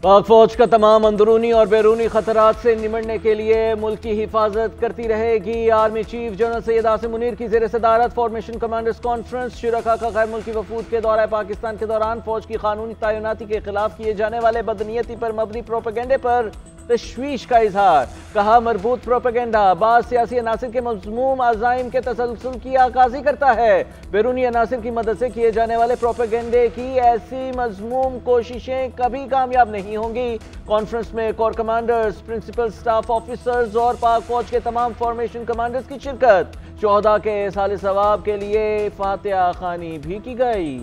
पाक फौज का तमाम अंदरूनी और बैरूनी खतरात से निमटने के लिए मुल्क की हिफाजत करती रहेगी। Army chief general Syed Asim Munir की ज़ेर सदारत फॉर्मेशन कमांडर्स कॉन्फ्रेंस शुरका का गैर मुल्की वफूद के दौरे पाकिस्तान के दौरान फौज की कानूनी तैनाती के खिलाफ किए जाने वाले बदनीयती पर मबनी प्रोपेगेंडे पर तशवीश का इजहार। कहा मरबूत प्रोपेगेंडा बाज़ सियासी अनासिर के मज़मूम अज़ाइम के तसलसल की आकाजी करता है। बैरूनी अनासिर की मदद से किए जाने वाले प्रोपेगेंडे की ऐसी मज़मूम कोशिशें कभी कामयाब नहीं होंगी। कॉन्फ्रेंस में core commanders, principal staff officers और पाक फौज के तमाम फॉर्मेशन कमांडर्स की शिरकत। शोहदा के साल सवाब के लिए फातिहा खानी भी की गई।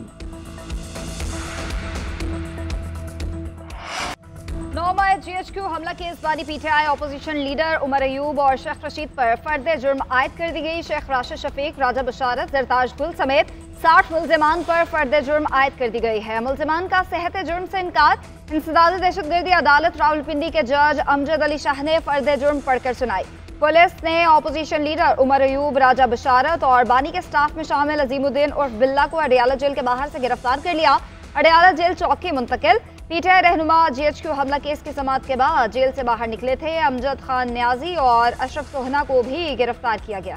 9 मई GHQ हमला केस बानी PTI opposition leader Umar Ayub और शेख रशीद पर फर्द जुर्म आयद कर दी गई। शेख राशिद शफीक, राजा बशारत, जरताज गुल समेत 60 मुल्जिमान पर फर्द जुर्म आयद कर दी गई है। मुल्जिमान का सेहत जुर्म से इनकार। इंसदाद दहशतगर्दी अदालत रावलपिंडी के जज अमजद अली शाह ने फर्द जुर्म पढ़कर सुनाई। पुलिस ने अपोजिशन लीडर उमर अयूब, राजा बशारत और बानी के स्टाफ में शामिल अजीमुद्दीन उर्फ बिल्ला को अडियाला जेल के बाहर से गिरफ्तार कर लिया। अडियाला जेल चौकी मुंतकिल। PTI रहनुमा GHQ हमला केस की समाअत के बाद जेल से बाहर निकले थे। अमजद खान न्याजी और अशरफ सोहना को भी गिरफ्तार किया गया।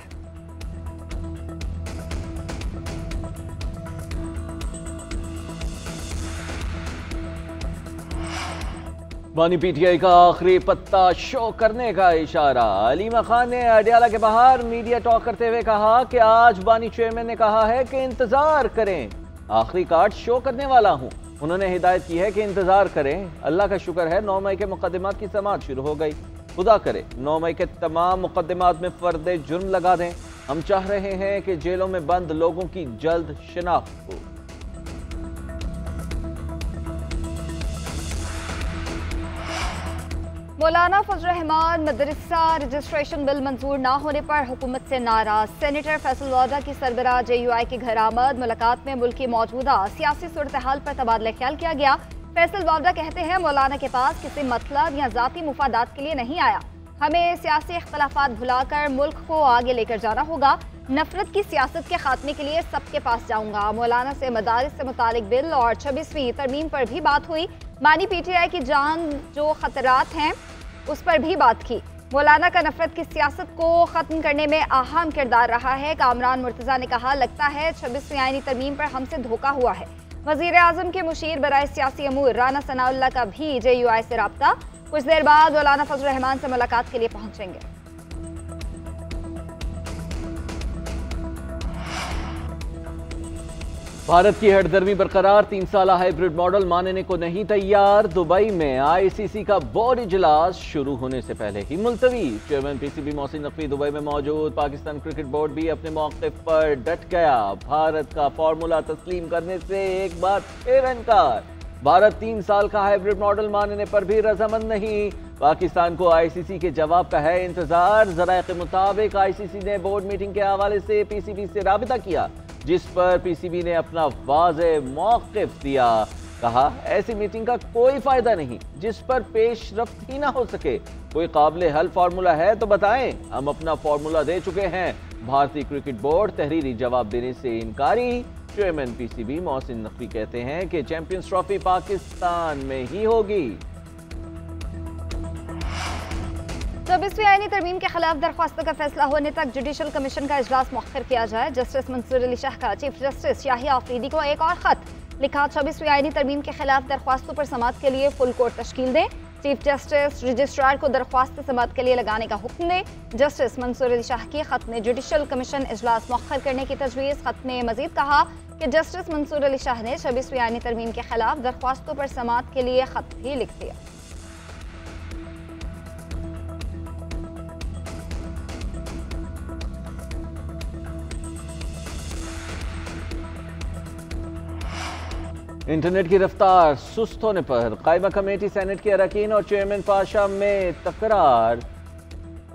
बानी PTI का आखिरी पत्ता शो करने का इशारा। अलीमा खान ने अडियाला के बाहर मीडिया टॉक करते हुए कहा कि आज बानी चेयरमैन ने कहा है कि इंतजार करें, आखिरी कार्ड शो करने वाला हूं। उन्होंने हिदायत की है कि इंतजार करें। अल्लाह का शुक्र है 9 मई के मुकदमात की समाअत शुरू हो गई। खुदा करे 9 मई के तमाम मुकदमात में फर्द जुर्म लगा दें। हम चाह रहे हैं कि जेलों में बंद लोगों की जल्द शिनाख्त हो। मौलाना फजल रहमान मदरसा रजिस्ट्रेशन बिल मंजूर न होने पर हुकूमत से नाराज। सेनेटर फैसल वादा की सरबराह JUI के घर आमद। मुलाकात में मुल्क की मौजूदा सियासी सूरत हाल पर तबादला ख्याल किया गया। फैसल वादा कहते हैं मौलाना के पास किसी मतलब या जाती मुफादात के लिए नहीं आया। हमें सियासी इख्तलाफात भुलाकर मुल्क को आगे लेकर जाना होगा। नफरत की सियासत के खात्मे के लिए सबके पास जाऊंगा। मौलाना से मदारिस से मुतालिक बिल और 26वीं तरमीम पर भी बात हुई। बानी PTI की जान जो खतरात हैं उस पर भी बात की। मौलाना का नफरत की सियासत को ख़त्म करने में अहम किरदार रहा है। कामरान मुर्तज़ा ने कहा, लगता है 26वीं आईनी तरमीम पर हमसे धोखा हुआ है। वज़ीर आज़म के मुशीर बराए सियासी अमूर राना सनाउल्लाह का भी JUI से रब्ता। कुछ देर बाद मौलाना फजल रहमान से मुलाकात के लिए पहुंचेंगे। भारत की हठधर्मी बरकरार। 3 साला हाइब्रिड मॉडल मानने को नहीं तैयार। दुबई में ICC का बोर्ड इजलास शुरू होने से पहले ही मुलतवी। Chairman PCB Mohsin Naqvi Dubai में मौजूद। पाकिस्तान क्रिकेट बोर्ड भी अपने मौक़िफ़ पर डट गया। भारत का फॉर्मूला तस्लीम करने से एक बार फिर इनकार। भारत 3 साल का हाइब्रिड मॉडल मानने पर भी रजामंद नहीं। पाकिस्तान को ICC के जवाब का है इंतजार। ज़राए के मुताबिक ICC ने बोर्ड मीटिंग के हवाले से PCB से राबिता किया, जिस पर PCB ने अपना वाज़े मौक़िफ़ दिया। कहा, ऐसी मीटिंग का कोई फायदा नहीं जिस पर पेशरफ्त ही ना हो सके। कोई काबिल हल फार्मूला है तो बताएं, हम अपना फार्मूला दे चुके हैं। भारतीय क्रिकेट बोर्ड तहरीरी जवाब देने से इनकारी। चेयरमैन PCB मोहसिन नकवी कहते हैं कि चैंपियंस ट्रॉफी पाकिस्तान में ही होगी। 24वीं आईनी तरमीम के खिलाफ दरख्वास्तों का फैसला होने तक जुडिशल कमीशन का इजलास मुअख्खर किया जाए। जस्टिस मंसूर अली शाह का चीफ जस्टिस याहिया आफरीदी को एक और खत लिखा। 26वीं आईनी तरमीम के खिलाफ दरख्वास्तों पर समाअत के लिए फुल कोर्ट तश्कील दें। चीफ जस्टिस रजिस्ट्रार को दरख्वास्त समाअत के लिए लगाने का हुक्म दें। जस्टिस मंसूर अली शाह की खत ने जुडिशल कमीशन इजलास मुअख्खर करने की तजवीज़। खत ने मजीद कहा कि जस्टिस मंसूर अली शाह ने 26वीं आईनी तरमीम के खिलाफ दरख्वास्तों पर समाअत के लिए खत भी लिख दिया। इंटरनेट की रफ्तार सुस्त होने पर कायमा कमेटी सेनेट के अरकान और चेयरमैन पाशा में तकरार।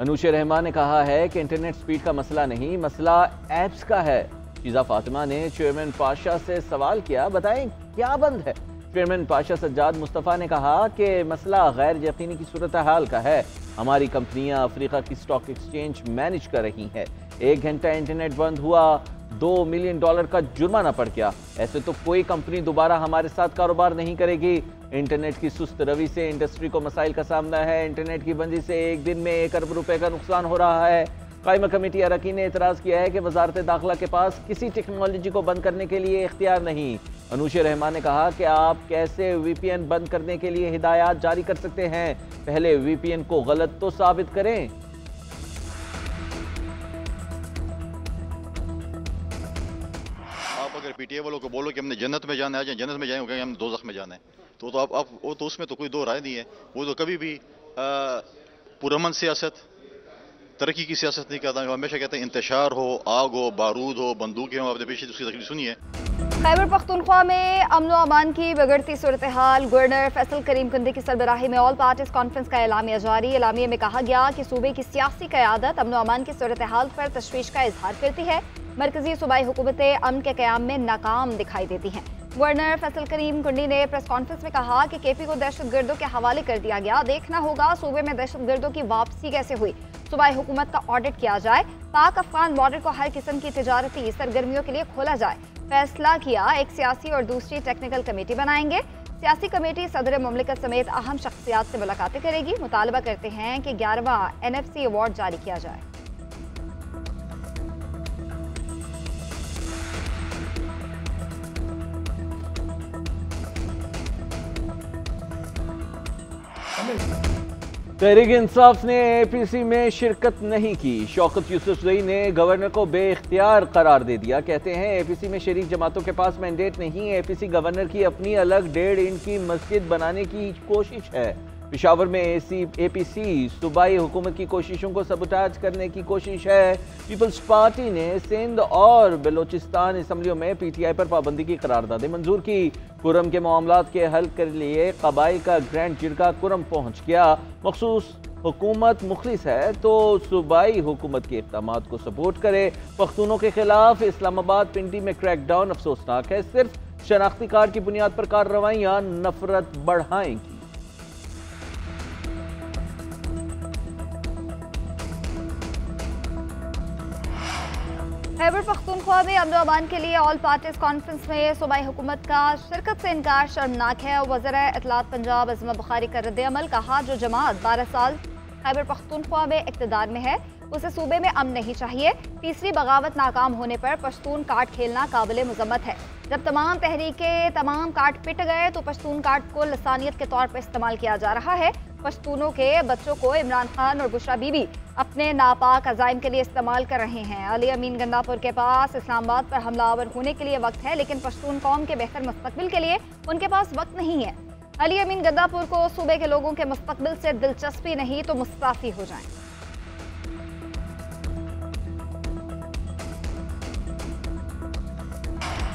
अनूशे रहमान ने कहा है कि इंटरनेट स्पीड का मसला नहीं, मसला ऐप्स का है। शीजा फातिमा ने चेयरमैन पाशा से सवाल किया, बताएं क्या बंद है। चेयरमैन पाशा सज्जाद मुस्तफ़ा ने कहा कि मसला गैर यकीनी की सूरत हाल का है। हमारी कंपनियां अफ्रीका की स्टॉक एक्सचेंज मैनेज कर रही हैं। 1 घंटा इंटरनेट बंद हुआ $2 मिलियन का जुर्माना पड़ गया। ऐसे तो कोई कंपनी दोबारा हमारे साथ कारोबार नहीं करेगी। इंटरनेट की सुस्त रवि से इंडस्ट्री को मसाइल का सामना है। इंटरनेट की बंदी से एक दिन में 1 अरब रुपए का नुकसान हो रहा है। कायमा कमेटी अरकान ने एतराज़ किया है कि वजारत दाखिला के पास किसी टेक्नोलॉजी को बंद करने के लिए इख्तियार नहीं। अनूश रहमान ने कहा कि आप कैसे VPN बंद करने के लिए हिदायत जारी कर सकते हैं, पहले VPN को गलत तो साबित करें। आप अगर PTI वालों को बोलो कि हमने जन्नत में जाना है, आज जन्नत में जाएंगे, हमने दोज़ख में जाना है, तो आप वो तो उसमें तो कोई दो राय नहीं है। वो तो कभी भी पुरअमन सियासत, तरक्की की सियासत नहीं करता। हमेशा कहते हैं इंतशार हो, आग हो, बारूद हो, बंदूकें हो। आपने पीछे उसकी तकलीफ सुनी है। खैबर पख्तूनख्वा में अमन व अमान की बिगड़ती सूरत हाल। गवर्नर फैसल करीम कुंदी की सरबराही में ऑल पार्टीज कॉन्फ्रेंस का एलामिया जारी। एलामिया में कहा गया कि सूबे की सियासी क़यादत अमन व अमान की सूरत हाल पर तशवीश का इजहार करती है। मरकजी सूबाई हुकूमतें अमन के क़याम में नाकाम दिखाई देती हैं। गवर्नर फैसल करीम कुंडी ने प्रेस कॉन्फ्रेंस में कहा कि KP को दहशतगर्दों के हवाले कर दिया गया। देखना होगा सूबे में दहशतगर्दों की वापसी कैसे हुई। सूबाई हुकूमत का ऑडिट किया जाए। पाक अफगान बॉर्डर को हर किस्म की तिजारती सरगर्मियों के लिए खोला जाए। फैसला किया, एक सियासी और दूसरी टेक्निकल कमेटी बनाएंगे। सियासी कमेटी सदर मुमलिकत समेत अहम शख्सियात से मुलाकातें करेगी। मुतालबा करते हैं कि 11वां NFC अवार्ड जारी किया जाए। तहरीक इंसाफ ने APC में शिरकत नहीं की। शौकत यूसुफजई ने गवर्नर को बेइख्तियार करार दे दिया। कहते हैं APC में शरीक जमातों के पास मैंडेट नहीं। APC गवर्नर की अपनी अलग 1.5 इंच की मस्जिद बनाने की कोशिश है। पेशावर में APC सूबाई हुकूमत की कोशिशों को सबुटाज करने की कोशिश है। पीपल्स पार्टी ने सिंध और बलोचिस्तान असम्बलियों में PTI पर पाबंदी की करारदादें मंजूर की। कुरम के मामलात के हल के लिए कबाइल का ग्रैंड जिरगा कुरम पहुंच गया। मखसूस हुकूमत मुखलिस है तो सूबाई हुकूमत के इक़दामात को सपोर्ट करे। पख्तूनों के खिलाफ इस्लामाबाद पिंडी में क्रैकडाउन अफसोसनाक है। सिर्फ शनाख्ती कार्ड की बुनियाद पर कार्रवाइयां नफरत बढ़ाएंगी। खैबर पख्तूनख्वा में अमन व अमान के लिए ऑल पार्टीज कॉन्फ्रेंस में सूबाई हुकूमत का शिरकत से इनकार शर्मनाक है। वज़ीर इत्तलात पंजाब अज़मा बुखारी का रद्द-ए-अमल। कहा, जो जमात 12 साल खैबर पख्तूनख्वा में इक़्तिदार में है उसे सूबे में अमन नहीं चाहिए। तीसरी बगावत नाकाम होने पर पश्तून कार्ड खेलना काबिल मुज़म्मत है। जब तमाम कार्ड पिट गए तो पश्तून कार्ड को लसानियत के तौर पर इस्तेमाल किया जा रहा है। पश्तूनों के बच्चों को इमरान खान और बुशरा बीबी अपने नापाक अज़ाइम के लिए इस्तेमाल कर रहे हैं। अली अमीन गंदापुर के पास इस्लामाबाद पर हमलावर होने के लिए वक्त है, लेकिन पश्तून कौम के बेहतर मुस्तकबिल के लिए उनके पास वक्त नहीं है। अली अमीन गंदापुर को सूबे के लोगों के मुस्तकबिल से दिलचस्पी नहीं तो मुस्ताफी हो जाएं।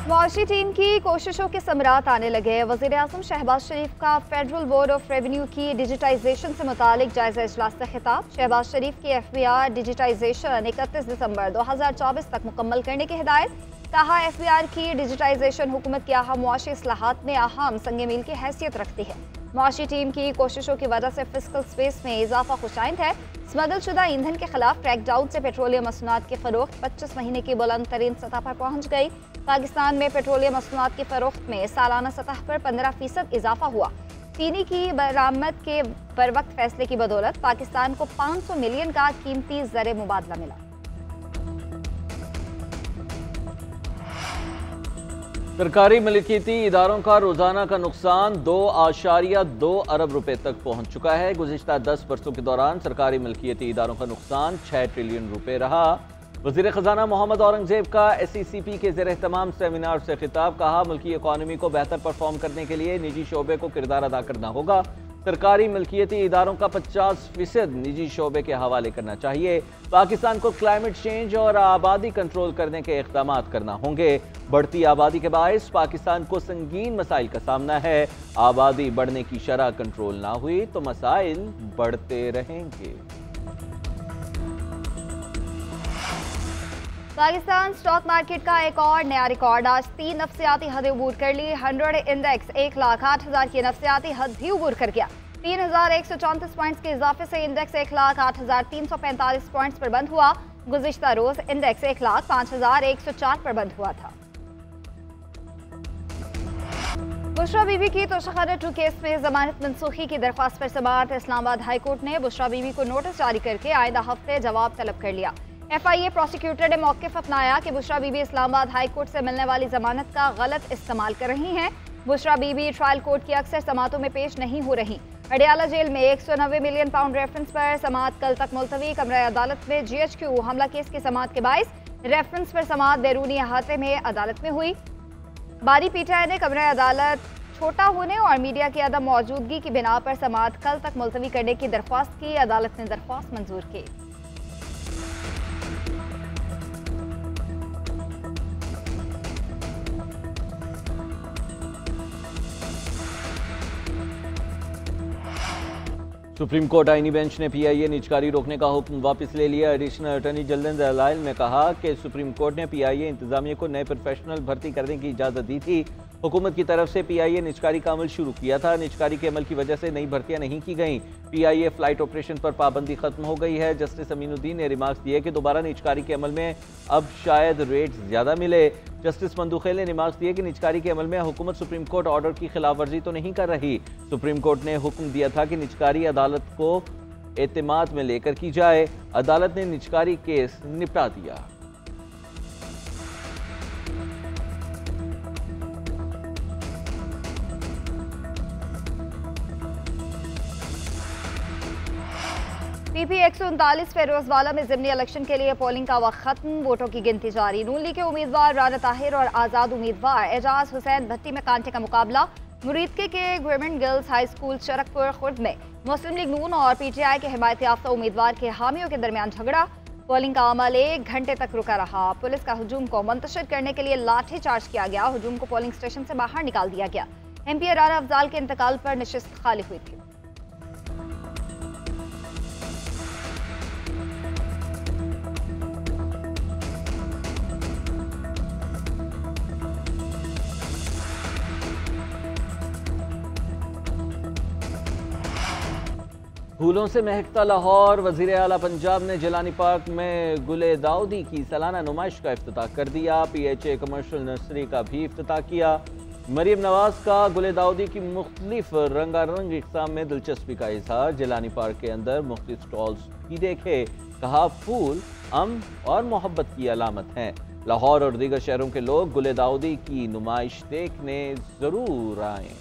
मुआशी टीम की कोशिशों के समरात आने लगे। वज़ीर आज़म शहबाज शरीफ का फेडरल बोर्ड ऑफ रेवेन्यू की डिजिटाइजेशन से मुतालिक जायजा इजलास से खिताब। शहबाज शरीफ की FBR डिजिटाइजेशन 31 दिसंबर 2024 तक मुकम्मल करने की हिदायत। कहा, FBR की डिजिटाइजेशन हुकूमत की अहम मुआशी इस्लाहात में अहम संग मील की हैसियत रखती है। मुआशी टीम की कोशिशों की वजह से फिस्कल स्पेस में इजाफा खुशाइंद है। स्मगल शुदा ईंधन के खिलाफ क्रैकडाउन से पेट्रोलियम मसनूआत की फरोख्त 25 महीने की बुलंद तरीन सतह पर पहुंच गई। पाकिस्तान में पेट्रोलियम मसनूआत की फरोख्त में सालाना सतह पर 15% इजाफा हुआ। चीनी की बरामद के बरवक्त फैसले की बदौलत पाकिस्तान को 500 मिलियन का कीमती ज़र मुबादला मिला। सरकारी मलिकियती इदारों का रोजाना का नुकसान 2.2 अरब रुपए तक पहुंच चुका है। गुज़िश्ता 10 बरसों के दौरान सरकारी मलिकियती इदारों का नुकसान 6 ट्रिलियन रुपए रहा। वज़ीर ख़जाना मोहम्मद औरंगज़ेब का SECP के ज़ेर एहतमाम सेमिनार से खिताब। कहा, मुल्की इकॉनमी को बेहतर परफॉर्म करने के लिए निजी शोबे को किरदार अदा करना होगा। सरकारी मलकियती इदारों का 50% निजी शोबे के हवाले करना चाहिए। पाकिस्तान को क्लाइमेट चेंज और आबादी कंट्रोल करने के इक़दाम करना होंगे। बढ़ती आबादी के बायस पाकिस्तान को संगीन मसाइल का सामना है। आबादी बढ़ने की शरह कंट्रोल ना हुई तो मसाइल बढ़ते रहेंगे। पाकिस्तान स्टॉक मार्केट का एक और नया रिकॉर्ड। आज 3 नफ्सियाती हदें अबूर कर ली। 100 इंडेक्स 1,08,000 की नफ्सियाती हद भी अबूर कर गया। 3,134 पॉइंट्स के इजाफे से इंडेक्स 1,08,345 पॉइंट्स पर बंद हुआ। गुज़िश्ता रोज इंडेक्स 1,05,104 पर बंद हुआ था। बुशरा बीबी की तोशाखाना 2 केस में जमानत मनसूखी की दरख्वास्त पर समाअत इस्लामाबाद हाई कोर्ट ने बुशरा बीबी को नोटिस जारी करके आइंदा हफ्ते जवाब तलब कर लिया। FIA प्रोसिक्यूटर ने मौक़िफ़ अपनाया कि बुशरा बीबी इस्लामाबाद हाई कोर्ट से मिलने वाली जमानत का गलत इस्तेमाल कर रही हैं। बुशरा बीबी ट्रायल कोर्ट की अक्सर समातों में पेश नहीं हो रही। अडियाला जेल में 190 मिलियन पाउंड रेफरेंस पर समाअत कल तक मुलतवी। कमरा अदालत में GHQ हमला केस की समाअत के बाइस रेफरेंस पर समाअत बैरूनी अहाते में अदालत में हुई। बारी PTI ने कमरा अदालत छोटा होने और मीडिया की अदम मौजूदगी की बिना पर समाअत कल तक मुलतवी करने की दरख्वास्त की। अदालत ने दरख्वास्त मंजूर की। सुप्रीम कोर्ट आईनी बेंच ने PIA निजकारी रोकने का हुक्म वापस ले लिया। एडिशनल अटॉर्नी जनरल दलाइल ने कहा कि सुप्रीम कोर्ट ने PIA इंतजामिया को नए प्रोफेशनल भर्ती करने की इजाज़त दी थी। हुकूमत की तरफ से PIA निजकारी का अमल शुरू किया था। निजकारी के अमल की वजह से नई भर्तियां नहीं की गईं। PIA फ्लाइट ऑपरेशन पर पाबंदी खत्म हो गई है। जस्टिस अमीनुद्दीन ने रिमार्क्स दिए कि दोबारा निजकारी के अमल में अब शायद रेट ज़्यादा मिले। जस्टिस मंदुखेल ने रिमार्क्स दिए कि निजकारी के अमल में हुकूमत सुप्रीम कोर्ट ऑर्डर की खिलाफ वर्जी तो नहीं कर रही। सुप्रीम कोर्ट ने हुक्म दिया था कि निजकारी अदालत को एतमाद में लेकर की जाए। अदालत ने निजकारी केस निपटा दिया। PP 139 फेरोजवाला में ज़िमनी इलेक्शन के लिए पोलिंग का वक्त खत्म। वोटों की गिनती जारी। नून लीग के उम्मीदवार राना ताहिर और आज़ाद उम्मीदवार एजाज हुसैन भट्टी में कांटे का मुकाबला। मुरीदके के government girls high school Charakpur Khurd में मुस्लिम लीग नून और PTI के हिमायत याफ्ता उम्मीदवार के हामियों के दरमियान झगड़ा। पोलिंग का अमल 1 घंटे तक रुका रहा। पुलिस का हुजूम को मुंतशिर करने के लिए लाठी चार्ज किया गया। हुजूम को पोलिंग स्टेशन से बाहर निकाल दिया गया। MP राना अफजाल के इंतकाल पर नशिस्त खाली हुई थी। फूलों से महकता लाहौर। वज़ीर आला पंजाब ने जिलानी पार्क में गुले दाऊदी की सालाना नुमाइश का इफ्तिताह कर दिया। PHA कमर्शियल नर्सरी का भी इफ्तिताह किया। मरीम नवाज का गुले दाऊदी की मुख्तलिफ रंगारंग इक़साम में दिलचस्पी का इजहार। जिलानी पार्क के अंदर मुख्तलिफ स्टॉल्स भी देखे। कहा फूल अमन और मोहब्बत की अलामत हैं। लाहौर और दीगर शहरों के लोग गुले दाऊदी की नुमाइश देखने जरूर आए।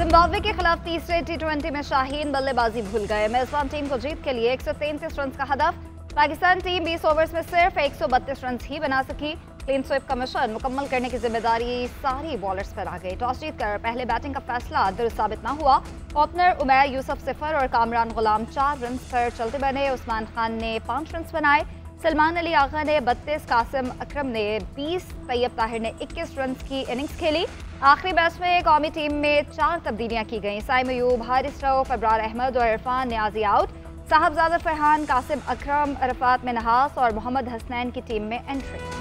जिम्बाब्वे के खिलाफ तीसरे T20 में शाहीन बल्लेबाजी भूल गए। मेजबान टीम को जीत के लिए 133 रन का हदफ। पाकिस्तान टीम 20 ओवर्स में सिर्फ 132 रन ही बना सकी। क्लीन स्वीप का मिशन मुकम्मल करने की जिम्मेदारी सारी बॉलर्स पर आ गई। टॉस जीतकर पहले बैटिंग का फैसला दुरुस्त साबित न हुआ। ओपनर उमैर यूसुफ 0 और कामरान गुलाम 4 रन पर चलते बने। उस्मान खान ने 5 रन बनाए। सलमान अली आगा ने 32, कासिम अकरम ने 20, तैयब ताहिर ने 21 रन की इनिंग्स खेली। आखिरी मैच में कौमी टीम में 4 तब्दीलियां की गईं। साइम अयूब, हारिस रऊफ, अबरार अहमद और इरफान न्याजी आउट। साहबजादा फरहान, कासिम अकरम, अरफात मिन्हास और मोहम्मद हसनैन की टीम में एंट्री।